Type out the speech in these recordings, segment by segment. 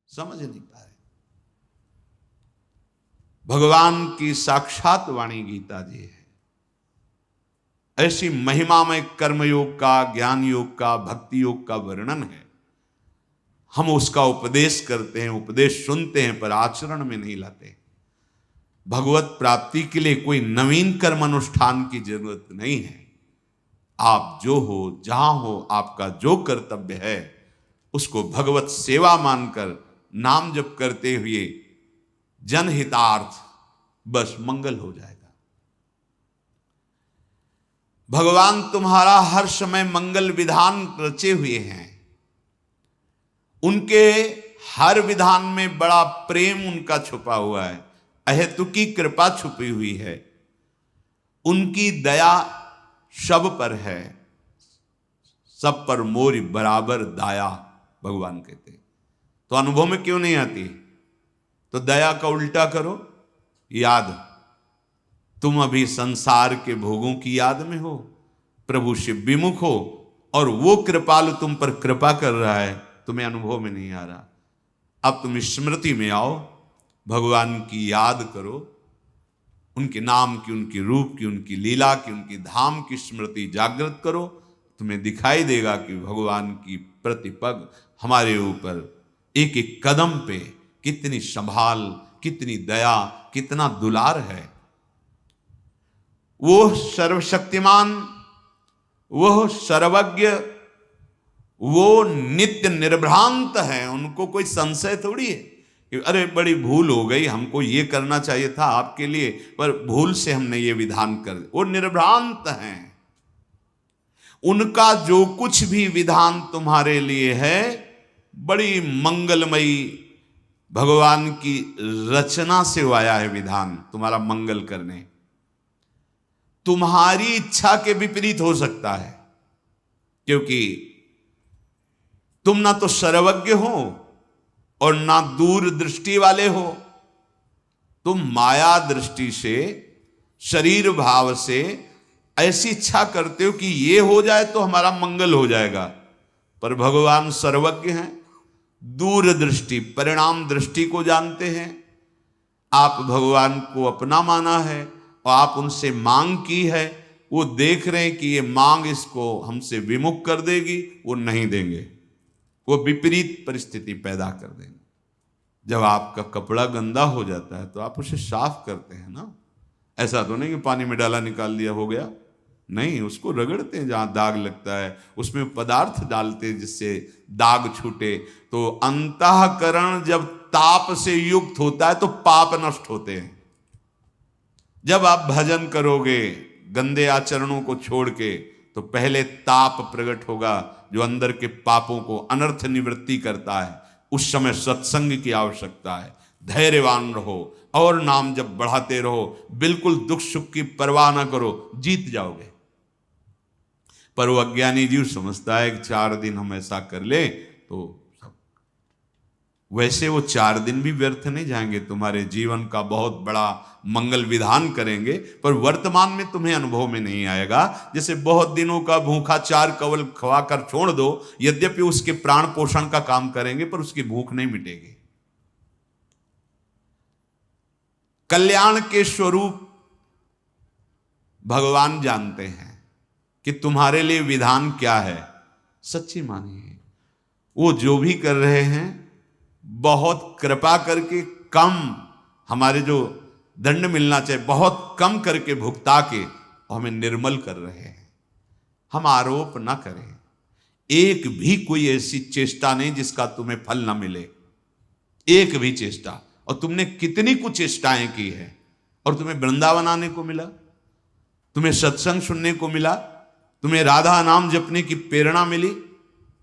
समझ नहीं पा रहे। भगवान की साक्षात वाणी गीता जी है। ऐसी महिमा में कर्मयोग का, ज्ञान योग का, भक्ति योग का वर्णन है। हम उसका उपदेश करते हैं, उपदेश सुनते हैं, पर आचरण में नहीं लाते। भगवत प्राप्ति के लिए कोई नवीन कर्म अनुष्ठान की जरूरत नहीं है। आप जो हो, जहां हो, आपका जो कर्तव्य है उसको भगवत सेवा मानकर नाम जप करते हुए जनहितार्थ, बस मंगल हो जाएगा। भगवान तुम्हारा हर समय मंगल विधान रचे हुए हैं। उनके हर विधान में बड़ा प्रेम उनका छुपा हुआ है, अहेतुकी कृपा छुपी हुई है। उनकी दया सब पर है, सब पर मोरी बराबर दाया, भगवान कहते। तो अनुभव में क्यों नहीं आती? तो दया का उल्टा करो, याद। तुम अभी संसार के भोगों की याद में हो, प्रभु से विमुख हो, और वो कृपालु तुम पर कृपा कर रहा है, तुम्हें अनुभव में नहीं आ रहा। अब तुम स्मृति में आओ, भगवान की याद करो, उनके नाम की, उनके रूप की, उनकी लीला की, उनकी धाम की स्मृति जागृत करो। तुम्हें दिखाई देगा कि भगवान की प्रतिपग हमारे ऊपर एक एक कदम पे कितनी संभाल, कितनी दया, कितना दुलार है। वो सर्वशक्तिमान, वो सर्वज्ञ, वो नित्य निर्भ्रांत है। उनको कोई संशय थोड़ी है कि अरे बड़ी भूल हो गई, हमको ये करना चाहिए था आपके लिए, पर भूल से हमने ये विधान कर दिया। वो निर्भ्रांत हैं। उनका जो कुछ भी विधान तुम्हारे लिए है बड़ी मंगलमयी, भगवान की रचना से आया है विधान तुम्हारा मंगल करने। तुम्हारी इच्छा के विपरीत हो सकता है, क्योंकि तुम ना तो सर्वज्ञ हो और ना दूर दृष्टि वाले हो। तुम माया दृष्टि से, शरीर भाव से ऐसी इच्छा करते हो कि ये हो जाए तो हमारा मंगल हो जाएगा, पर भगवान सर्वज्ञ हैं, दूर दृष्टि, परिणाम दृष्टि को जानते हैं। आप भगवान को अपना माना है और आप उनसे मांग की है, वो देख रहे हैं कि ये मांग इसको हमसे विमुख कर देगी, वो नहीं देंगे, वो विपरीत परिस्थिति पैदा कर देंगे। जब आपका कपड़ा गंदा हो जाता है तो आप उसे साफ करते हैं ना। ऐसा तो नहीं कि पानी में डाला निकाल दिया हो गया, नहीं, उसको रगड़ते हैं जहां दाग लगता है, उसमें पदार्थ डालते हैं जिससे दाग छूटे। तो अंतःकरण जब ताप से युक्त होता है तो पाप नष्ट होते हैं। जब आप भजन करोगे गंदे आचरणों को छोड़ के, तो पहले ताप प्रकट होगा जो अंदर के पापों को अनर्थ निवृत्ति करता है। उस समय सत्संग की आवश्यकता है। धैर्यवान रहो और नाम जब बढ़ाते रहो, बिल्कुल दुख सुख की परवाह ना करो, जीत जाओगे। पर वो अज्ञानी जीव समझता है कि 4 दिन हम ऐसा कर ले तो वैसे वो 4 दिन भी व्यर्थ नहीं जाएंगे, तुम्हारे जीवन का बहुत बड़ा मंगल विधान करेंगे, पर वर्तमान में तुम्हें अनुभव में नहीं आएगा। जैसे बहुत दिनों का भूखा 4 कवल खवाकर छोड़ दो, यद्यपि उसके प्राण पोषण का काम करेंगे, पर उसकी भूख नहीं मिटेगी। कल्याण के स्वरूप भगवान जानते हैं कि तुम्हारे लिए विधान क्या है। सच्ची मानिए, वो जो भी कर रहे हैं बहुत कृपा करके, कम हमारे जो दंड मिलना चाहिए बहुत कम करके भुगता के हमें निर्मल कर रहे हैं। हम आरोप ना करें, एक भी कोई ऐसी चेष्टा नहीं जिसका तुम्हें फल ना मिले, एक भी चेष्टा। और तुमने कितनी कुछ चेष्टाएं की है, और तुम्हें वृंदावन आने को मिला, तुम्हें सत्संग सुनने को मिला, तुम्हें राधा नाम जपने की प्रेरणा मिली।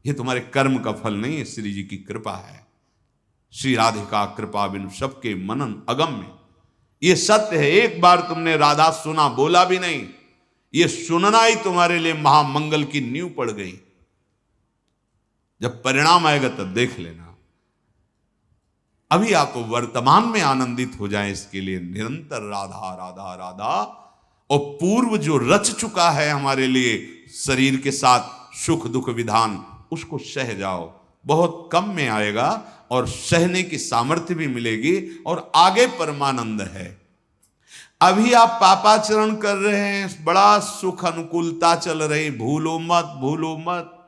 ये तुम्हारे कर्म का फल नहीं है, श्री जी की कृपा है। श्री राधिका कृपा बिनु सबके मनन अगम्य, ये सत्य है। एक बार तुमने राधा सुना, बोला भी नहीं, ये सुनना ही तुम्हारे लिए महामंगल की नींव पड़ गई। जब परिणाम आएगा तब देख लेना। अभी आप वर्तमान में आनंदित हो जाएं, इसके लिए निरंतर राधा राधा राधा, और पूर्व जो रच चुका है हमारे लिए शरीर के साथ सुख दुख विधान, उसको सह जाओ। बहुत कम में आएगा और सहने की सामर्थ्य भी मिलेगी और आगे परमानंद है। अभी आप पापाचरण कर रहे हैं, बड़ा सुख अनुकूलता चल रही, भूलो मत भूलो मत,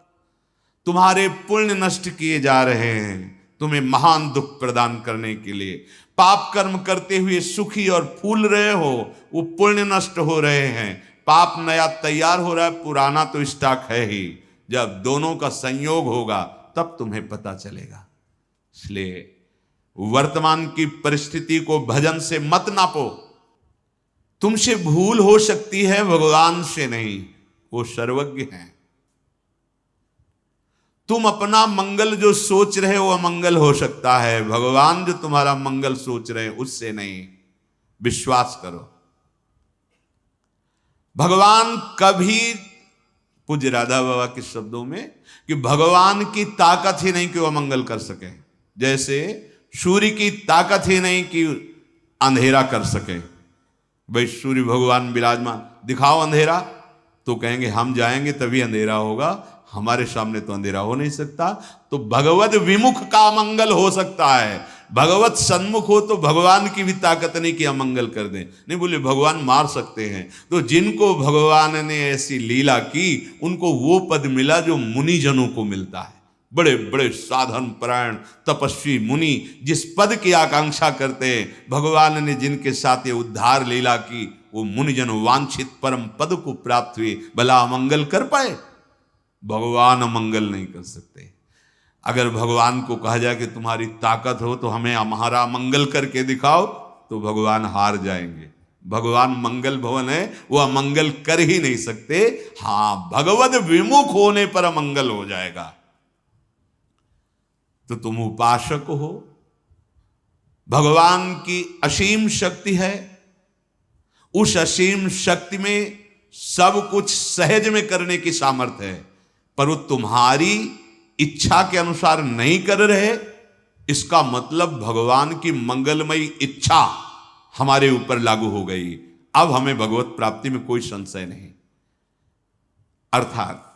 तुम्हारे पुण्य नष्ट किए जा रहे हैं तुम्हें महान दुख प्रदान करने के लिए। पाप कर्म करते हुए सुखी और फूल रहे हो, वो पुण्य नष्ट हो रहे हैं। पाप नया तैयार हो रहा है, पुराना तो स्टॉक है ही। जब दोनों का संयोग होगा तब तुम्हें पता चलेगा। इसलिए वर्तमान की परिस्थिति को भजन से मत नापो। तुमसे भूल हो सकती है, भगवान से नहीं, वो सर्वज्ञ हैं। तुम अपना मंगल जो सोच रहे हो अमंगल हो सकता है, भगवान जो तुम्हारा मंगल सोच रहे हैं उससे नहीं। विश्वास करो, भगवान कभी, पूज्य राधा बाबा के शब्दों में, कि भगवान की ताकत ही नहीं कि वो अमंगल कर सके। जैसे सूर्य की ताकत ही नहीं कि अंधेरा कर सके। भाई सूर्य भगवान विराजमान, दिखाओ अंधेरा, तो कहेंगे हम जाएंगे तभी अंधेरा होगा, हमारे सामने तो अंधेरा हो नहीं सकता। तो भगवत विमुख का अमंगल हो सकता है, भगवत सन्मुख हो तो भगवान की भी ताकत नहीं कि अमंगल कर दें। नहीं बोले भगवान मार सकते हैं, तो जिनको भगवान ने ऐसी लीला की उनको वो पद मिला जो मुनिजनों को मिलता है। बड़े बड़े साधन परायण तपस्वी मुनि जिस पद की आकांक्षा करते हैं, भगवान ने जिनके साथ ये उद्धार लीला की, वो मुनिजन वांछित परम पद को प्राप्त हुए। भला अमंगल कर पाए? भगवान अमंगल नहीं कर सकते। अगर भगवान को कहा जाए कि तुम्हारी ताकत हो तो हमें हमारा अमंगल करके दिखाओ, तो भगवान हार जाएंगे। भगवान मंगल भवन है, वो अमंगल कर ही नहीं सकते। हां, भगवत विमुख होने पर अमंगल हो जाएगा। तो तुम उपासक हो, भगवान की असीम शक्ति है, उस असीम शक्ति में सब कुछ सहज में करने की सामर्थ्य है, पर वो तुम्हारी इच्छा के अनुसार नहीं कर रहे। इसका मतलब भगवान की मंगलमयी इच्छा हमारे ऊपर लागू हो गई। अब हमें भगवत प्राप्ति में कोई संशय नहीं। अर्थात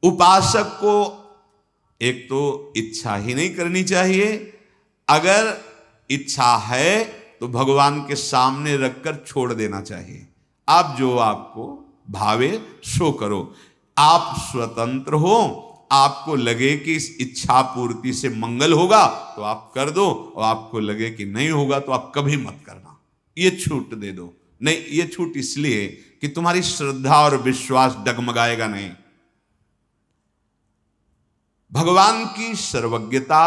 उपासक को एक तो इच्छा ही नहीं करनी चाहिए, अगर इच्छा है तो भगवान के सामने रखकर छोड़ देना चाहिए। आप जो आपको भावे सो करो। आप स्वतंत्र हो, आपको लगे कि इस इच्छा पूर्ति से मंगल होगा तो आप कर दो, और आपको लगे कि नहीं होगा तो आप कभी मत करना, ये छूट दे दो। नहीं, ये छूट इसलिए कि तुम्हारी श्रद्धा और विश्वास डगमगाएगा नहीं। भगवान की सर्वज्ञता,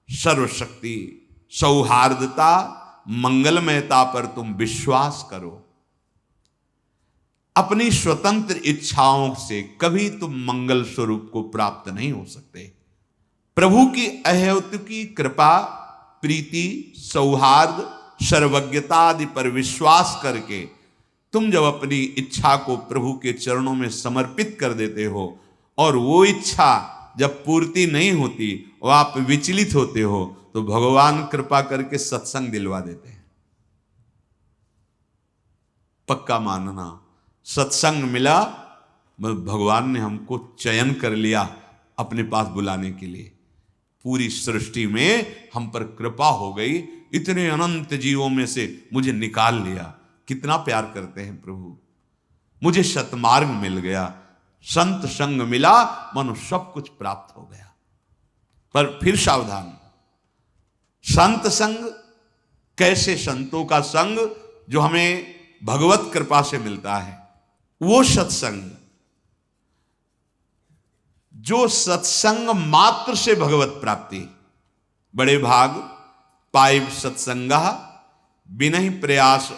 सर्वशक्ति, सौहार्दता, मंगलमयता पर तुम विश्वास करो। अपनी स्वतंत्र इच्छाओं से कभी तुम मंगल स्वरूप को प्राप्त नहीं हो सकते। प्रभु की अहेतुकी कृपा, प्रीति, सौहार्द, सर्वज्ञता आदि पर विश्वास करके तुम जब अपनी इच्छा को प्रभु के चरणों में समर्पित कर देते हो और वो इच्छा जब पूर्ति नहीं होती और आप विचलित होते हो, तो भगवान कृपा करके सत्संग दिलवा देते हैं। पक्का मानना, सत्संग मिला, भगवान ने हमको चयन कर लिया अपने पास बुलाने के लिए। पूरी सृष्टि में हम पर कृपा हो गई, इतने अनंत जीवों में से मुझे निकाल लिया। कितना प्यार करते हैं प्रभु। मुझे सतमार्ग मिल गया, संत संग मिला, मनो सब कुछ प्राप्त हो गया। पर फिर सावधान, संत संग कैसे? संतों का संग जो हमें भगवत कृपा से मिलता है, वो सत्संग जो सत्संग मात्र से भगवत प्राप्ति। बड़े भाग पाइब सत्संगा बिनहि प्रयास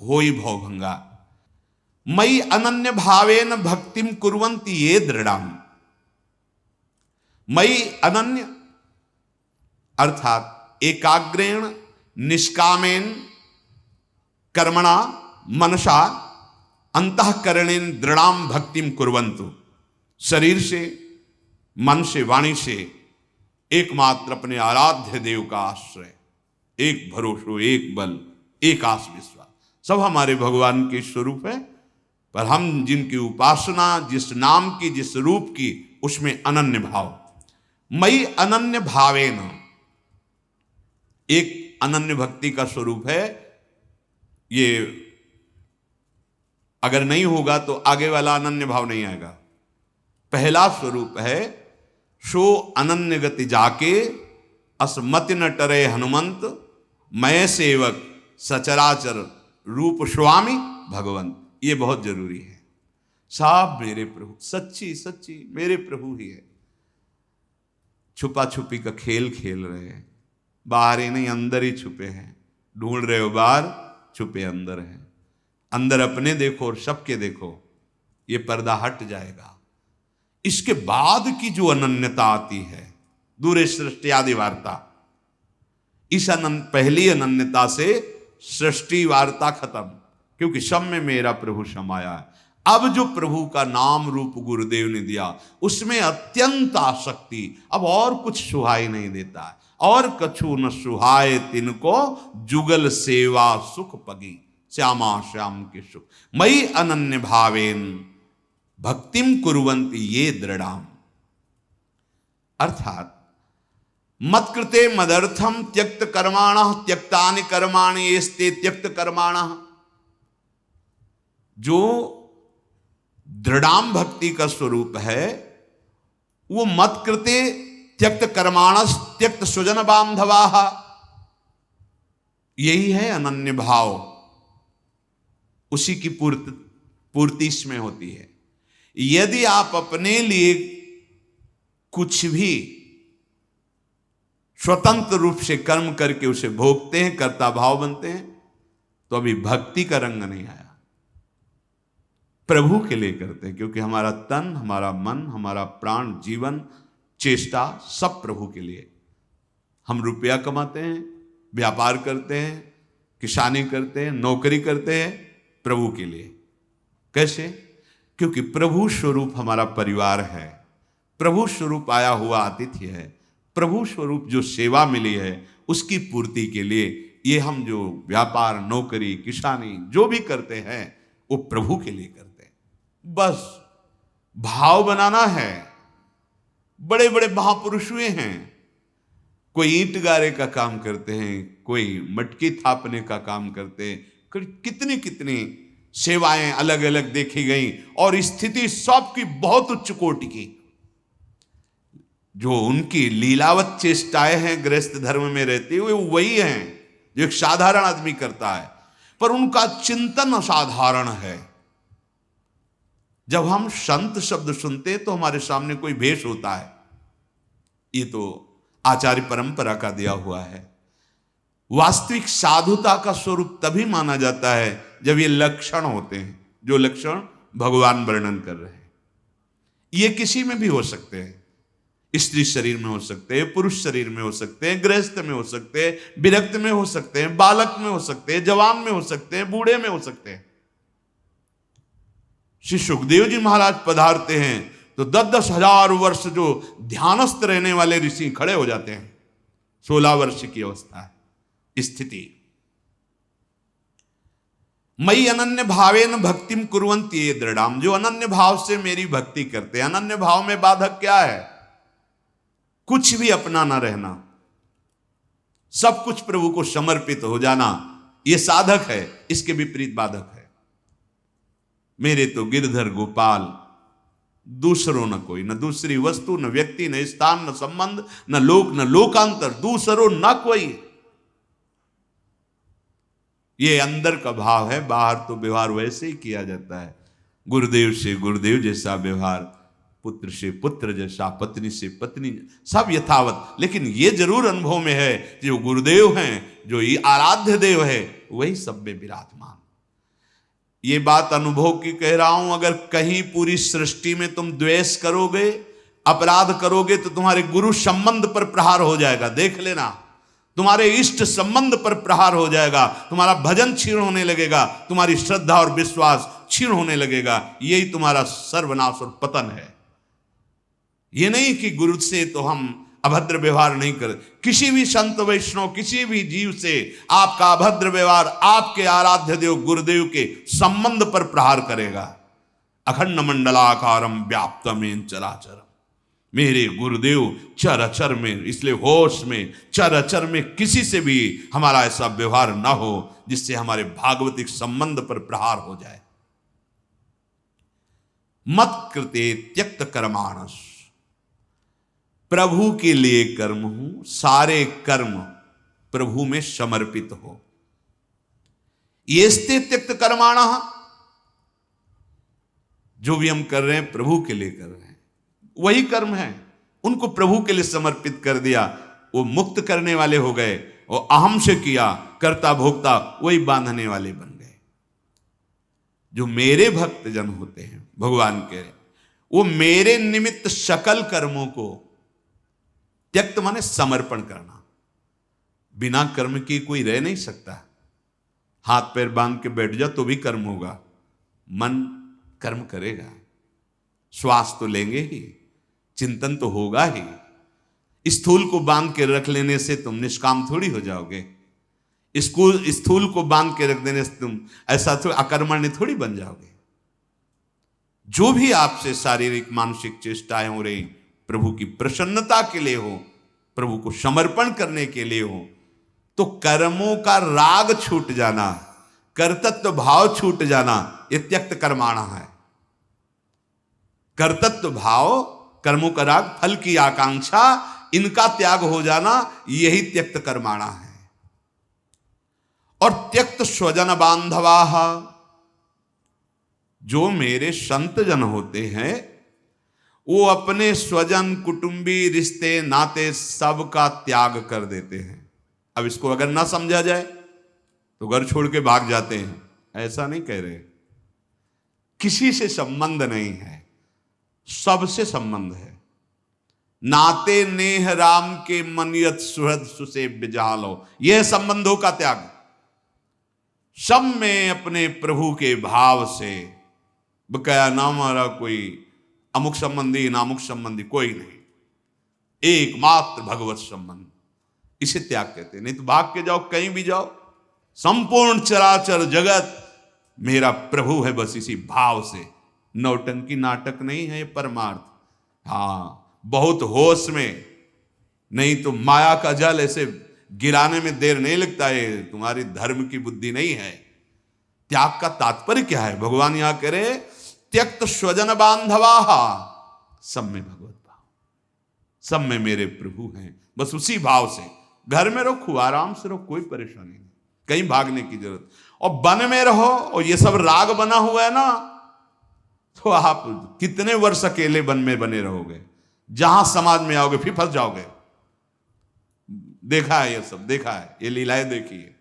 होई भवभंगा, मई अनन्य भावेन भक्तिम कुर्वन्ति ये दृढ़ाम। मई अनन्य अर्थात एकाग्रेण निष्कामेन कर्मणा मनसा अंतःकरणेन दृढ़ाम भक्तिम कुर्वन्तु। शरीर से, मन से, वाणी से एकमात्र अपने आराध्य देव का आश्रय, एक भरोसो, एक बल, एक आस विश्वास, सब हमारे भगवान के स्वरूप है। पर हम जिनकी उपासना, जिस नाम की, जिस रूप की, उसमें अनन्य भाव। मई अनन्य भावेन, एक अनन्य भक्ति का स्वरूप है। ये अगर नहीं होगा तो आगे वाला अनन्य भाव नहीं आएगा। पहला स्वरूप है सो अनन्य गति जाके असमति न टरे हनुमंत, मैं सेवक सचराचर रूप स्वामी भगवंत। ये बहुत जरूरी है। साहब मेरे प्रभु, सच्ची सच्ची मेरे प्रभु ही है। छुपा छुपी का खेल खेल रहे हैं, बाहर ही नहीं अंदर ही छुपे हैं। ढूंढ रहे हो बाहर, छुपे अंदर हैं। अंदर अपने देखो और सबके देखो, ये पर्दा हट जाएगा। इसके बाद की जो अनन्यता आती है, दूरे सृष्टि आदि वार्ता, इस पहली अनन्यता से सृष्टि वार्ता खत्म, क्योंकि सब में मेरा प्रभु समाया है। अब जो प्रभु का नाम रूप गुरुदेव ने दिया, उसमें अत्यंत आसक्ति, अब और कुछ सुहाई नहीं देता है। और कछु न सुहाए तिनको, जुगल सेवा सुख पगी, श्यामा श्याम के सुख। मई अनन्य भावेन भक्तिम कुर्वन्ति ये दृढ़ाम। अर्थात मत्कृते मदर्थम त्यक्त कर्माणः त्यक्तानि कर्माणि येस्ते त्यक्त कर्माणः। जो दृढ़ाम भक्ति का स्वरूप है, वो मत्कृते त्यक्त कर्माणस त्यक्त सुजन बांधवाः, यही है अनन्य भाव। उसी की पूर्ति इसमें होती है। यदि आप अपने लिए कुछ भी स्वतंत्र रूप से कर्म करके उसे भोगते हैं, कर्ता भाव बनते हैं, तो अभी भक्ति का रंग नहीं आया। प्रभु के लिए करते हैं, क्योंकि हमारा तन, हमारा मन, हमारा प्राण, जीवन, चेष्टा सब प्रभु के लिए। हम रुपया कमाते हैं, व्यापार करते हैं, किसानी करते हैं, नौकरी करते हैं, प्रभु के लिए। कैसे? क्योंकि प्रभु स्वरूप हमारा परिवार है, प्रभु स्वरूप आया हुआ आतिथ्य है, प्रभु स्वरूप जो सेवा मिली है उसकी पूर्ति के लिए ये हम जो व्यापार, नौकरी, किसानी जो भी करते हैं वो प्रभु के लिए करते हैं। बस भाव बनाना है। बड़े बड़े महापुरुष हुए हैं, कोई ईंट गारे का काम करते हैं, कोई मटकी थापने का काम करते हैं, कितनी कितनी सेवाएं अलग अलग देखी गई, और स्थिति सबकी बहुत उच्च कोटि की। जो उनकी लीलावत चेष्टाएं हैं गृहस्थ धर्म में रहते हुए, वही हैं जो एक साधारण आदमी करता है, पर उनका चिंतन असाधारण है। जब हम संत शब्द सुनते तो हमारे सामने कोई भेष होता है, ये तो आचार्य परंपरा का दिया हुआ है। वास्तविक साधुता का स्वरूप तभी माना जाता है जब ये लक्षण होते हैं, जो लक्षण भगवान वर्णन कर रहे हैं। ये किसी में भी हो सकते हैं, स्त्री शरीर में हो सकते हैं, पुरुष शरीर में हो सकते हैं, गृहस्थ में हो सकते हैं, विरक्त में हो सकते हैं, बालक में हो सकते हैं, जवान में हो सकते हैं, बूढ़े में हो सकते हैं। श्री सुखदेव जी महाराज पधारते हैं तो 10-10 हजार वर्ष जो ध्यानस्थ रहने वाले ऋषि खड़े हो जाते हैं। 16 वर्ष की अवस्था है स्थिति। मई अनन्य भावेन भक्तिम कुर्वन्ति ये दृढ़ाम। जो अनन्य भाव से मेरी भक्ति करते हैं। अनन्य भाव में बाधक क्या है? कुछ भी अपना ना रहना, सब कुछ प्रभु को समर्पित हो जाना, यह साधक है। इसके विपरीत बाधक है मेरे तो गिरधर गोपाल, दूसरों न कोई, न दूसरी वस्तु, न व्यक्ति, न स्थान, न संबंध, न लोक, न लोकांतर, दूसरों न कोई। ये अंदर का भाव है। बाहर तो व्यवहार वैसे ही किया जाता है, गुरुदेव से गुरुदेव जैसा व्यवहार, पुत्र से पुत्र जैसा, पत्नी से पत्नी, सब यथावत। लेकिन ये जरूर अनुभव में है, जो गुरुदेव हैं, जो ये आराध्य देव है, वही सब में विराजमान। ये बात अनुभव की कह रहा हूं। अगर कहीं पूरी सृष्टि में तुम द्वेष करोगे, अपराध करोगे, तो तुम्हारे गुरु संबंध पर प्रहार हो जाएगा। देख लेना, तुम्हारे इष्ट संबंध पर प्रहार हो जाएगा, तुम्हारा भजन क्षीण होने लगेगा, तुम्हारी श्रद्धा और विश्वास क्षीण होने लगेगा। यही तुम्हारा सर्वनाश और पतन है। ये नहीं कि गुरु से तो हम अभद्र व्यवहार नहीं कर, किसी भी संत वैष्णव, किसी भी जीव से आपका अभद्र व्यवहार आपके आराध्य देव गुरुदेव के संबंध पर प्रहार करेगा। अखंड मंडलाकारम व्याप्तमेन चराचरम। मेरे गुरुदेव चराचर में, इसलिए होश में, चराचर में किसी से भी हमारा ऐसा व्यवहार ना हो जिससे हमारे भागवतिक संबंध पर प्रहार हो जाए। मत कृते त्यक्त कर्माणस, प्रभु के लिए कर्म हूं, सारे कर्म प्रभु में समर्पित हो। येस्ते त्यक्त कर्माणा, जो भी हम कर रहे हैं प्रभु के लिए कर रहे हैं, वही कर्म है, उनको प्रभु के लिए समर्पित कर दिया, वो मुक्त करने वाले हो गए। और अहम से किया, कर्ता भोक्ता, वही बांधने वाले बन गए। जो मेरे भक्त जन होते हैं भगवान के, वो मेरे निमित्त सकल कर्मों को त्यक्त माने समर्पण करना। बिना कर्म के कोई रह नहीं सकता। हाथ पैर बांध के बैठ जाओ तो भी कर्म होगा, मन कर्म करेगा, श्वास तो लेंगे ही, चिंतन तो होगा ही। स्थूल को बांध के रख लेने से तुम निष्काम थोड़ी हो जाओगे। स्थूल को बांध के रख देने से तुम ऐसा तो अकर्मण्य थोड़ी बन जाओगे। जो भी आपसे शारीरिक मानसिक चेष्टाएं हो रही, प्रभु की प्रसन्नता के लिए हो, प्रभु को समर्पण करने के लिए हो, तो कर्मों का राग छूट जाना, कर्तृत्व भाव छूट जाना, यह त्यक्त कर्माणा है। कर्तृत्व भाव, कर्मों का राग, फल की आकांक्षा, इनका त्याग हो जाना, यही त्यक्त कर्माणा है। और त्यक्त स्वजन बांधवाः, जो मेरे संत जन होते हैं वो अपने स्वजन, कुटुंबी, रिश्ते, नाते सबका त्याग कर देते हैं। अब इसको अगर ना समझा जाए तो घर छोड़ के भाग जाते हैं, ऐसा नहीं कह रहे। किसी से संबंध नहीं है, सबसे संबंध है। नाते नेह राम के मनियत सुहृद सुसेव्य जालो, यह संबंधों का त्याग। सब में अपने प्रभु के भाव से, बकाया ना हमारा कोई अमुक संबंधी नामुक संबंधी कोई नहीं, एकमात्र भगवत संबंध, इसे त्याग कहते हैं। नहीं तो भाग के जाओ, कहीं भी जाओ, संपूर्ण चराचर जगत मेरा प्रभु है, बस इसी भाव से। नौटंकी नाटक नहीं है ये परमार्थ। हाँ, बहुत होश में, नहीं तो माया का जल ऐसे गिराने में देर नहीं लगता है। तुम्हारी धर्म की बुद्धि नहीं है। त्याग का तात्पर्य क्या है? भगवान यहां कह रहे त्यक्त स्वजन बांधवाः, सब में भगवत भाव, सब में मेरे प्रभु हैं, बस उसी भाव से। घर में रहो, खूब आराम से रहो, कोई परेशानी नहीं, कहीं भागने की जरूरत। और वन में रहो और ये सब राग बना हुआ है ना, तो आप कितने वर्ष अकेले वन में बने रहोगे? जहां समाज में आओगे फिर फंस जाओगे। देखा है ये सब, देखा है, ये लीलाएं देखी है।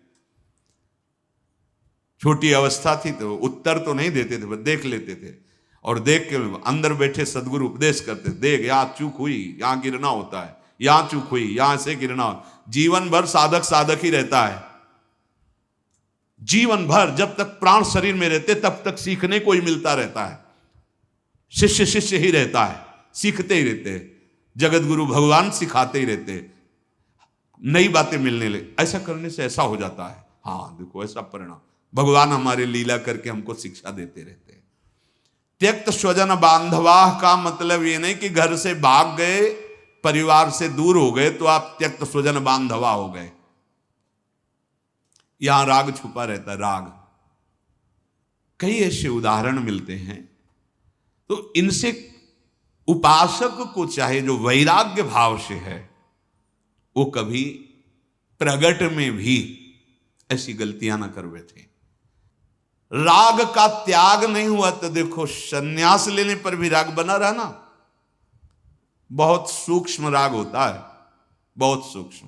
छोटी अवस्था थी तो उत्तर तो नहीं देते थे, बस देख लेते थे। और देख के अंदर बैठे सदगुरु उपदेश करते, देख यहां चूक हुई, यहां गिरना होता है, यहां चूक हुई, यहां से गिरना। जीवन भर साधक साधक ही रहता है। जीवन भर जब तक प्राण शरीर में रहते तब तक सीखने को ही मिलता रहता है। शिष्य शिष्य ही रहता है, सीखते ही रहते। जगत गुरु भगवान सिखाते ही रहते, नई बातें मिलने लगे। ऐसा करने से ऐसा हो जाता है। हाँ देखो, ऐसा परिणाम भगवान हमारे लीला करके हमको शिक्षा देते रहते हैं। त्यक्त स्वजन बांधवाः का मतलब ये नहीं कि घर से भाग गए, परिवार से दूर हो गए तो आप त्यक्त स्वजन बांधवा हो गए। यहां राग छुपा रहता है, राग। कई ऐसे उदाहरण मिलते हैं। तो इनसे उपासक को चाहे जो वैराग्य भाव से है, वो कभी प्रगट में भी ऐसी गलतियां ना कर बैठे। राग का त्याग नहीं हुआ तो देखो, सन्यास लेने पर भी राग बना रहा ना। बहुत सूक्ष्म राग होता है, बहुत सूक्ष्म।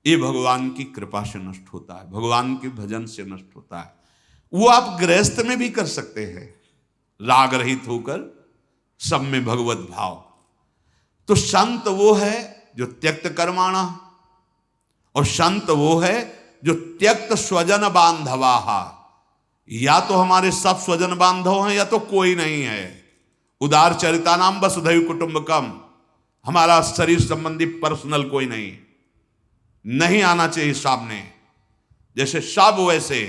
ये भगवान की कृपा से नष्ट होता है, भगवान के भजन से नष्ट होता है। वो आप गृहस्थ में भी कर सकते हैं, राग रहित होकर, सब में भगवत भाव। तो संत वो है जो त्यक्त कर्माणा, और संत वो है जो त्यक्त स्वजन बांधवाः। या तो हमारे सब स्वजन बांधव हैं या तो कोई नहीं है। उदार चरिता नाम वसुधैव कुटुंबकम, हमारा शरीर संबंधी पर्सनल कोई नहीं आना चाहिए सामने। जैसे सब वैसे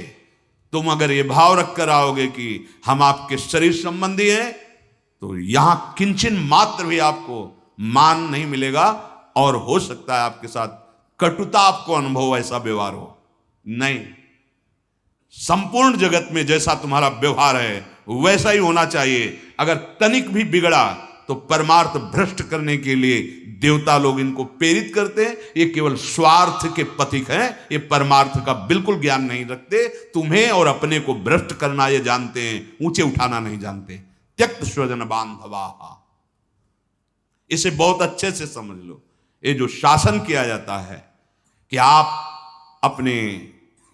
तुम अगर ये भाव रखकर आओगे कि हम आपके शरीर संबंधी हैं, तो यहां किंचन मात्र भी आपको मान नहीं मिलेगा, और हो सकता है आपके साथ कटुता आपको अनुभव, ऐसा व्यवहार हो। नहीं, संपूर्ण जगत में जैसा तुम्हारा व्यवहार है वैसा ही होना चाहिए। अगर तनिक भी बिगड़ा तो परमार्थ भ्रष्ट करने के लिए देवता लोग इनको प्रेरित करते हैं। ये केवल स्वार्थ के पथिक हैं, ये परमार्थ का बिल्कुल ज्ञान नहीं रखते। तुम्हें और अपने को भ्रष्ट करना ये जानते हैं, ऊंचे उठाना नहीं जानते। त्यक्त स्वजन बांधवा, इसे बहुत अच्छे से समझ लो। ये जो शासन किया जाता है कि आप अपने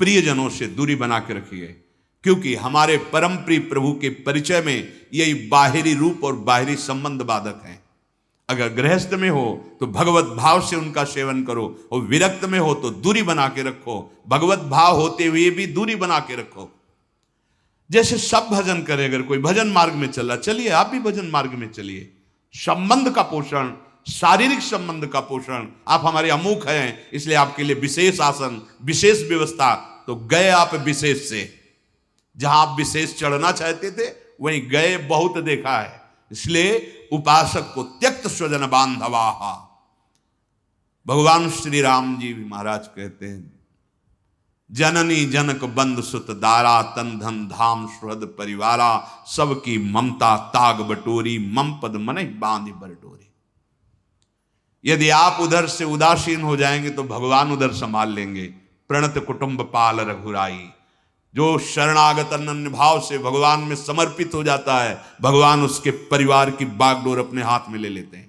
प्रियजनों से दूरी बना के रखिए, क्योंकि हमारे परम प्रिय प्रभु के परिचय में यही बाहरी रूप और बाहरी संबंध बाधक हैं। अगर गृहस्थ में हो तो भगवत भाव से उनका सेवन करो, और विरक्त में हो तो दूरी बना के रखो। भगवत भाव होते हुए भी दूरी बना के रखो। जैसे सब भजन करे, अगर कोई भजन मार्ग में चला, चलिए आप भी भजन मार्ग में चलिए। संबंध का पोषण, शारीरिक संबंध का पोषण, आप हमारे अमुख हैं इसलिए आपके लिए विशेष आसन, विशेष व्यवस्था, तो गए आप विशेष से। जहां आप विशेष चढ़ना चाहते थे वहीं गए, बहुत देखा है। इसलिए उपासक को त्यक्त स्वजन बांधवा। भगवान श्री राम जी महाराज कहते हैं, जननी जनक बंद सुत दारा, तन धन धाम सुहृद परिवारा, सबकी ममता ताग बटोरी, मम पद मन बांध बरडोरी। यदि आप उधर से उदासीन हो जाएंगे तो भगवान उधर संभाल लेंगे। प्रणत कुटुंब पाल रघुराई, जो शरणागत अनन्य भाव से भगवान में समर्पित हो जाता है, भगवान उसके परिवार की बागडोर अपने हाथ में ले लेते हैं।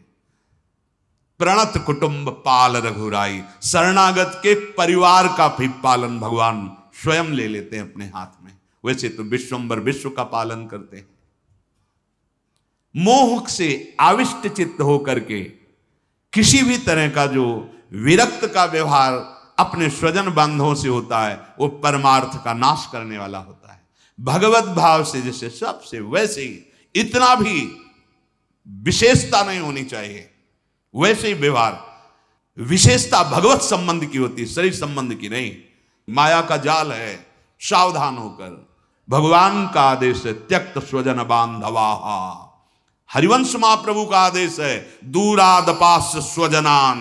प्रणत कुटुंब पाल रघुराई, शरणागत के परिवार का भी पालन भगवान स्वयं ले लेते हैं अपने हाथ में। वैसे तो विश्वम्बर विश्व का पालन करते हैं। मोह से आविष्ट चित्त होकर के किसी भी तरह का जो विरक्त का व्यवहार अपने स्वजन बंधुओं से होता है, वो परमार्थ का नाश करने वाला होता है। भगवत भाव से जैसे सबसे, वैसे ही इतना भी विशेषता नहीं होनी चाहिए। वैसे ही व्यवहार, विशेषता भगवत संबंध की होती है, शरीर संबंध की नहीं। माया का जाल है, सावधान होकर। भगवान का आदेश है त्यक्त स्वजन बांधवा। हरिवंश महाप्रभु का आदेश है दूरादपास स्वजनान।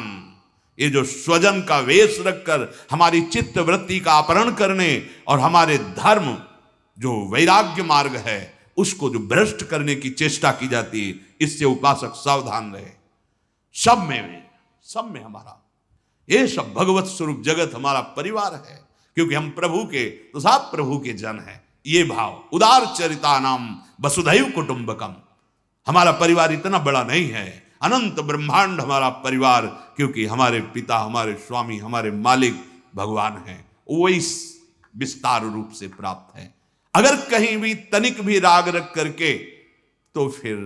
ये जो स्वजन का वेश रखकर हमारी चित्त वृत्ति का अपहरण करने और हमारे धर्म जो वैराग्य मार्ग है उसको जो भ्रष्ट करने की चेष्टा की जाती है, इससे उपासक सावधान रहे। सब में हमारा ये सब भगवत स्वरूप जगत हमारा परिवार है, क्योंकि हम प्रभु के तो सब प्रभु के जन हैं। ये भाव, उदार चरिता नाम वसुधैव कुटुंबकम। हमारा परिवार इतना बड़ा नहीं है, अनंत ब्रह्मांड हमारा परिवार, क्योंकि हमारे पिता, हमारे स्वामी, हमारे मालिक भगवान हैं। वो इस विस्तार रूप से प्राप्त है। अगर कहीं भी तनिक भी राग रख करके तो फिर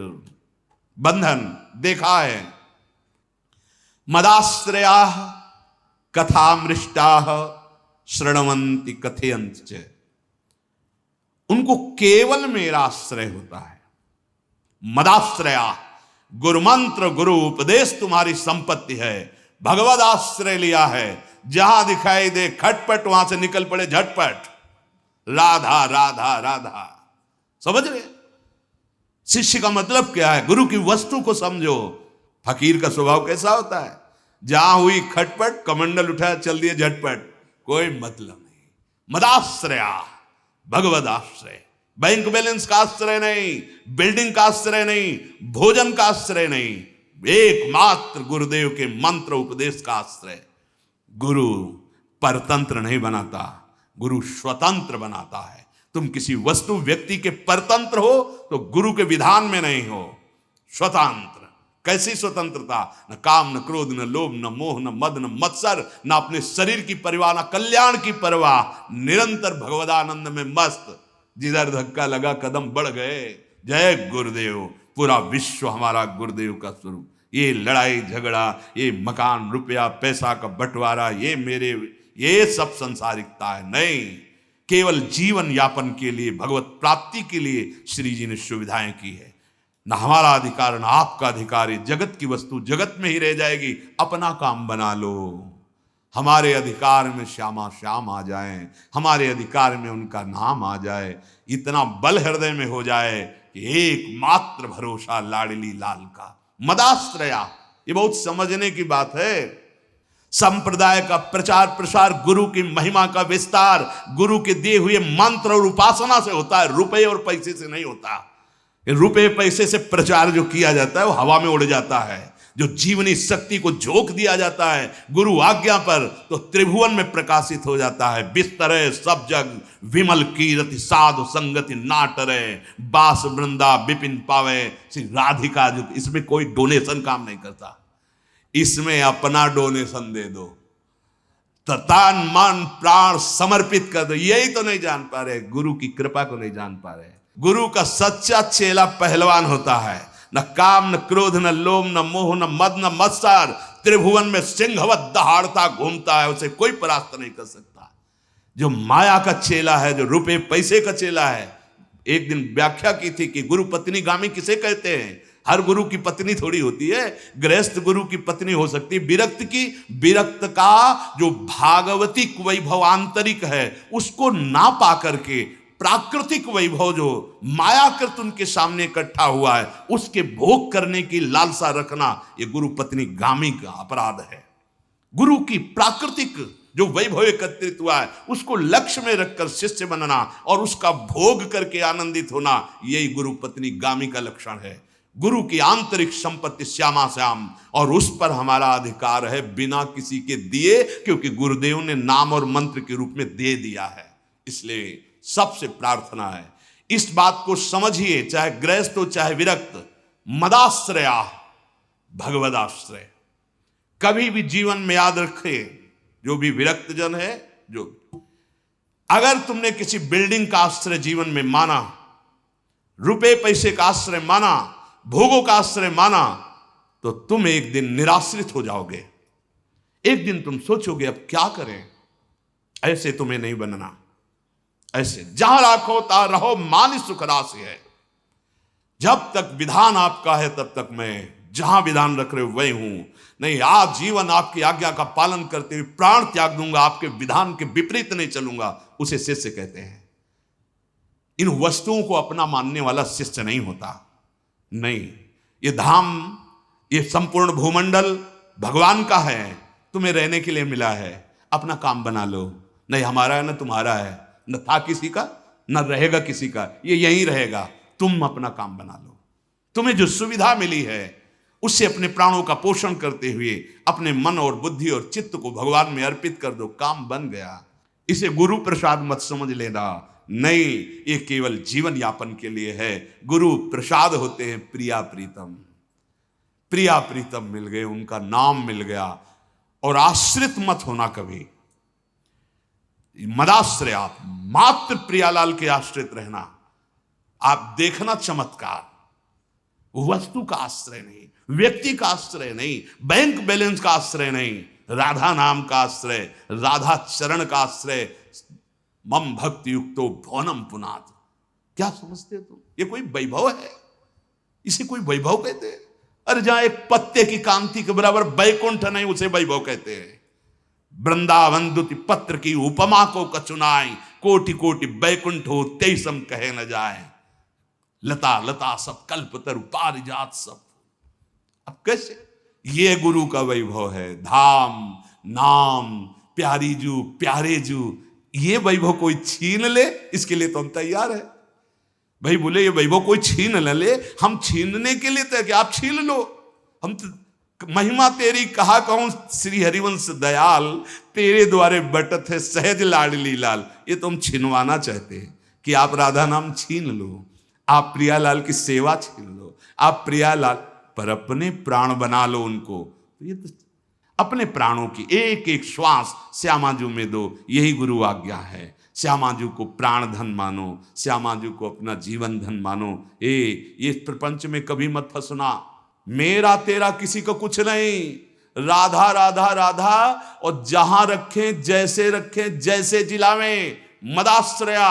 बंधन देखा है। मदाश्रया कथामृष्टा शृण्वन्ति कथयन्ति च, उनको केवल मेरा आश्रय होता है। मदाश्रया, गुरु मंत्र गुरु उपदेश तुम्हारी संपत्ति है। भगवद आश्रय लिया है, जहां दिखाई दे खटपट वहां से निकल पड़े झटपट, राधा राधा राधा। समझ रहे? शिष्य का मतलब क्या है? गुरु की वस्तु को समझो। फकीर का स्वभाव कैसा होता है? जहां हुई खटपट, कमंडल उठाया चल दिए झटपट, कोई मतलब नहीं। मदाश्रया, भगवद आश्रय। बैंक बैलेंस का आश्रय नहीं, बिल्डिंग का आश्रय नहीं, भोजन का आश्रय नहीं, एकमात्र गुरुदेव के मंत्र उपदेश का आश्रय। गुरु परतंत्र नहीं बनाता, गुरु स्वतंत्र बनाता है। तुम किसी वस्तु व्यक्ति के परतंत्र हो तो गुरु के विधान में नहीं हो, स्वतंत्र। कैसी स्वतंत्रता? न काम, न क्रोध, न लोभ, न मोह, न मद, न मत्सर, न अपने शरीर की परवाह, न कल्याण की परवाह, निरंतर भगवदानंद में मस्त। जिधर धक्का लगा कदम बढ़ गए। जय गुरुदेव। पूरा विश्व हमारा गुरुदेव का स्वरूप। ये लड़ाई झगड़ा, ये मकान रुपया पैसा का बंटवारा, ये मेरे, ये सब संसारिकता है। नहीं, केवल जीवन यापन के लिए, भगवत प्राप्ति के लिए श्री जी ने सुविधाएं की है। न हमारा अधिकार न आपका अधिकार। जगत की वस्तु जगत में ही रह जाएगी, अपना काम बना लो। हमारे अधिकार में श्यामा श्याम आ जाएं, हमारे अधिकार में उनका नाम आ जाए, इतना बल हृदय में हो जाए कि एकमात्र भरोसा लाडली लाल का। मदाश्रया, ये बहुत समझने की बात है। संप्रदाय का प्रचार प्रसार, गुरु की महिमा का विस्तार गुरु के दिए हुए मंत्र और उपासना से होता है, रुपए और पैसे से नहीं होता। रुपए पैसे से प्रचार जो किया जाता है वो हवा में उड़ जाता है। जो जीवनी शक्ति को झोंक दिया जाता है गुरु आज्ञा पर, तो त्रिभुवन में प्रकाशित हो जाता है। बिस्तरे सब जग विमल कीरति, साधु संगति नाटरे, बास वृंदा विपिन पावे। श्री राधिका जो, इसमें कोई डोनेशन काम नहीं करता, इसमें अपना डोनेशन दे दो, तन मन प्राण समर्पित कर दो। यही तो नहीं जान पा रहे, गुरु की कृपा को नहीं जान पा रहे। गुरु का सच्चा चेला पहलवान होता है, न काम न क्रोध न लोभ न मोह न मद न मत्सर, त्रिभुवन में सिंहवत दहाड़ता घूमता है, उसे कोई परास्त नहीं कर सकता। जो माया का चेला है, जो रुपए पैसे का चेला है, एक दिन व्याख्या की थी कि गुरु पत्नी गामी किसे कहते हैं। हर गुरु की पत्नी थोड़ी होती है, गृहस्थ गुरु की पत्नी हो सकती है, विरक्त की। विरक्त का जो भागवतिक वैभव आंतरिक है उसको ना पा करके प्राकृतिक वैभव जो मायाकृत उनके सामने इकट्ठा हुआ है उसके भोग करने की लालसा रखना, ये गुरु पत्नी गामी का अपराध है। गुरु की प्राकृतिक जो वैभव एकत्रित हुआ है उसको लक्ष्य में रखकर शिष्य बनना और उसका भोग करके आनंदित होना, यही गुरु पत्नी गामी का लक्षण है। गुरु की आंतरिक संपत्ति श्यामा श्याम, और उस पर हमारा अधिकार है बिना किसी के दिए, क्योंकि गुरुदेव ने नाम और मंत्र के रूप में दे दिया है। इसलिए सबसे प्रार्थना है इस बात को समझिए, चाहे गृहस्थ हो चाहे विरक्त, मदाश्रया भगवदाश्रय। कभी भी जीवन में याद रखे, जो भी विरक्त जन है, जो अगर तुमने किसी बिल्डिंग का आश्रय जीवन में माना, रुपए पैसे का आश्रय माना, भोगों का आश्रय माना, तो तुम एक दिन निराश्रित हो जाओगे। एक दिन तुम सोचोगे अब क्या करें। ऐसे तुम्हें नहीं बनना। ऐसे जहां राखो ता रहो, मान सुख राशि है। जब तक विधान आपका है तब तक मैं जहां विधान रख रहे हो वही हूं। नहीं, आज जीवन आपकी आज्ञा का पालन करते हुए प्राण त्याग दूंगा, आपके विधान के विपरीत नहीं चलूंगा, उसे शिष्य कहते हैं। इन वस्तुओं को अपना मानने वाला शिष्य नहीं होता। नहीं, ये धाम, ये संपूर्ण भूमंडल भगवान का है, तुम्हें रहने के लिए मिला है, अपना काम बना लो। नहीं हमारा है ना तुम्हारा है, न था किसी का न रहेगा किसी का, ये यहीं रहेगा, तुम अपना काम बना लो। तुम्हें जो सुविधा मिली है उससे अपने प्राणों का पोषण करते हुए अपने मन और बुद्धि और चित्त को भगवान में अर्पित कर दो, काम बन गया। इसे गुरु प्रसाद मत समझ लेना, नहीं, ये केवल जीवन यापन के लिए है। गुरु प्रसाद होते हैं प्रिया प्रीतम। प्रिया प्रीतम मिल गए, उनका नाम मिल गया। और आश्रित मत होना कभी, मदाश्रय, आप मात्र प्रियालाल के आश्रित रहना। आप देखना चमत्कार, वस्तु का आश्रय नहीं, व्यक्ति का आश्रय नहीं, बैंक बैलेंस का आश्रय नहीं, राधा नाम का आश्रय, राधा चरण का आश्रय। मम भक्ति युक्तो भवनम पुनाद। क्या समझते हो तुम, ये कोई वैभव है? इसे कोई वैभव कहते हैं? अरे जहां एक पत्ते की कांति के बराबर बैकुंठ नहीं, उसे वैभव कहते हैं। वृंदावन दुति पत्र की उपमा को कचुनाई, कोटि कोटि बैकुंठ हो तेईसम कहे न जाए। लता लता सब कल्प तरु पारिजात सब। अब कैसे? ये गुरु का वैभव है। धाम नाम प्यारी जू प्यारे जू, ये वैभव कोई छीन ले, इसके लिए तो हम तैयार है। भाई बोले ये वैभव कोई छीन न ले, हम छीनने के लिए तो आप छीन लो। हम तो महिमा तेरी कहा कहूं श्री हरिवंश दयाल, तेरे द्वारे बटत है सहज लाडली लाल। ये तुम छिनवाना चाहते हैं कि आप राधा नाम छीन लो, आप प्रियालाल की सेवा छीन लो, आप प्रियालाल पर अपने प्राण बना लो उनको। ये तो अपने प्राणों की एक एक श्वास श्यामाजू में दो, यही गुरु आज्ञा है। श्यामाजू को प्राण धन मानो, श्यामाजू को अपना जीवन धन मानो। ये प्रपंच में कभी मत फंसना। मेरा तेरा किसी को कुछ नहीं। राधा राधा राधा, और जहां रखें जैसे रखें जैसे जिलावें। मदाश्रया,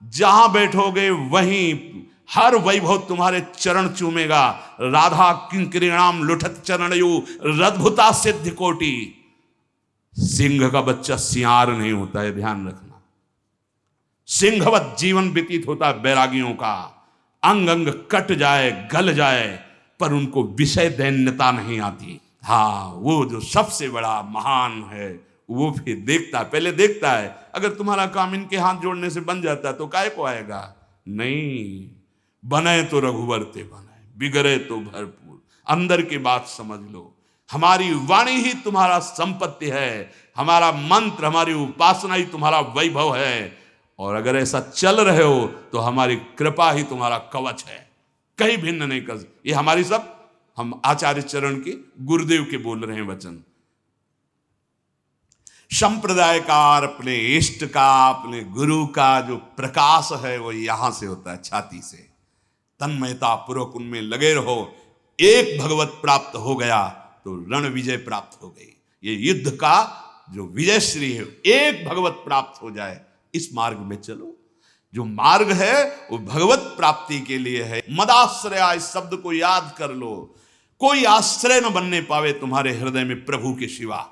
जहां बैठोगे वहीं हर वैभव तुम्हारे चरण चूमेगा। राधा किंकरीणाम लुठत चरणयु रद्भुता सिद्ध कोटि। सिंह का बच्चा सियार नहीं होता है, ध्यान रखना। सिंहवत जीवन व्यतीत होता है बैरागियों का, अंग अंग कट जाए गल जाए पर उनको विषय दैन्यता नहीं आती। हाँ, वो जो सबसे बड़ा महान है वो फिर देखता है, पहले देखता है। अगर तुम्हारा काम इनके हाथ जोड़ने से बन जाता तो काय को आएगा? नहीं, बने तो रघुवर ते बने, बिगड़े तो भरपूर। अंदर की बात समझ लो, हमारी वाणी ही तुम्हारा संपत्ति है, हमारा मंत्र, हमारी उपासना ही तुम्हारा वैभव है। और अगर ऐसा चल रहे हो तो हमारी कृपा ही तुम्हारा कवच है, कहीं भिन्न नहीं कर। ये हमारी सब, हम आचार्य चरण के गुरुदेव के बोल रहे हैं वचन। संप्रदायकार अपने इष्ट का, अपने गुरु का जो प्रकाश है वो यहां से होता है, छाती से। तन्मयता पूर्वक उनमें लगे रहो। एक भगवत प्राप्त हो गया तो रण विजय प्राप्त हो गई। ये युद्ध का जो विजय श्री है, एक भगवत प्राप्त हो जाए, इस मार्ग में चलो। जो मार्ग है वो भगवत प्राप्ति के लिए है। मदाश्रया, इस शब्द को याद कर लो। कोई आश्रय न बनने पावे तुम्हारे हृदय में प्रभु के सिवा।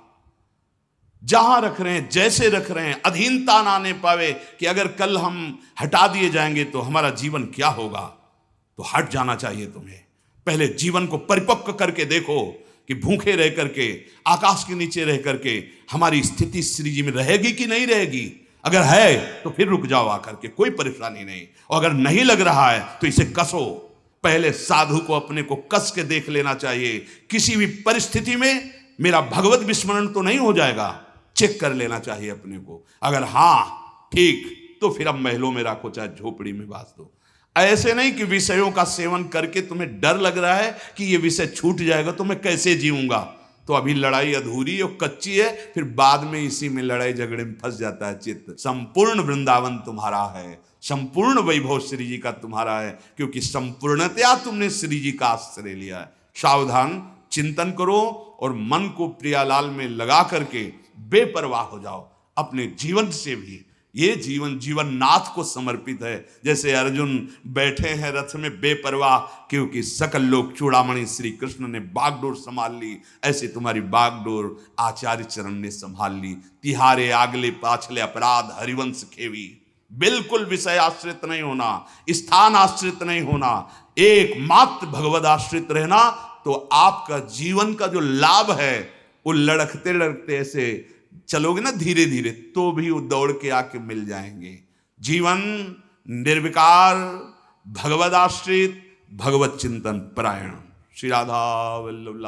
जहां रख रहे हैं, जैसे रख रहे हैं, अधीनता ना आने पावे कि अगर कल हम हटा दिए जाएंगे तो हमारा जीवन क्या होगा। तो हट जाना चाहिए तुम्हें। पहले जीवन को परिपक्व करके देखो कि भूखे रह करके, आकाश के नीचे रह करके हमारी स्थिति श्री जी में रहेगी कि नहीं रहेगी। अगर है तो फिर रुक जाओ आकर के, कोई परेशानी नहीं। और अगर नहीं लग रहा है तो इसे कसो। पहले साधु को अपने को कस के देख लेना चाहिए। किसी भी परिस्थिति में मेरा भगवत विस्मरण तो नहीं हो जाएगा, चेक कर लेना चाहिए अपने को। अगर हाँ ठीक, तो फिर अब महलों में रखो, चाहे झोपड़ी में बांध दो। ऐसे नहीं कि विषयों का सेवन करके तुम्हें डर लग रहा है कि ये विषय छूट जाएगा तो मैं कैसे जीऊंगा। तो अभी लड़ाई अधूरी और कच्ची है, फिर बाद में इसी में लड़ाई झगड़े में फंस जाता है चित्त। संपूर्ण वृंदावन तुम्हारा है, संपूर्ण वैभव श्री जी का तुम्हारा है, क्योंकि संपूर्णतया तुमने श्री जी का आश्रय लिया है। सावधान, चिंतन करो और मन को प्रियालाल में लगा करके बेपरवाह हो जाओ अपने जीवन से भी। ये जीवन जीवन नाथ को समर्पित है। जैसे अर्जुन बैठे हैं रथ में बेपरवाह, क्योंकि सकल लोक चूड़ामणि श्री कृष्ण ने बागडोर संभाल ली, ऐसे तुम्हारी बागडोर आचार्य चरण ने संभाल ली। तिहारे आगले पाछले अपराध हरिवंश खेवी। बिल्कुल विषय आश्रित नहीं होना, स्थान आश्रित नहीं होना, एकमात्र भगवद आश्रित रहना। तो आपका जीवन का जो लाभ है वो लड़कते लड़कते ऐसे चलोगे ना धीरे धीरे, तो भी वो दौड़ के आके मिल जाएंगे। जीवन निर्विकार, भगवद आश्रित, भगवत चिंतन परायण। श्री राधा वल्लभ।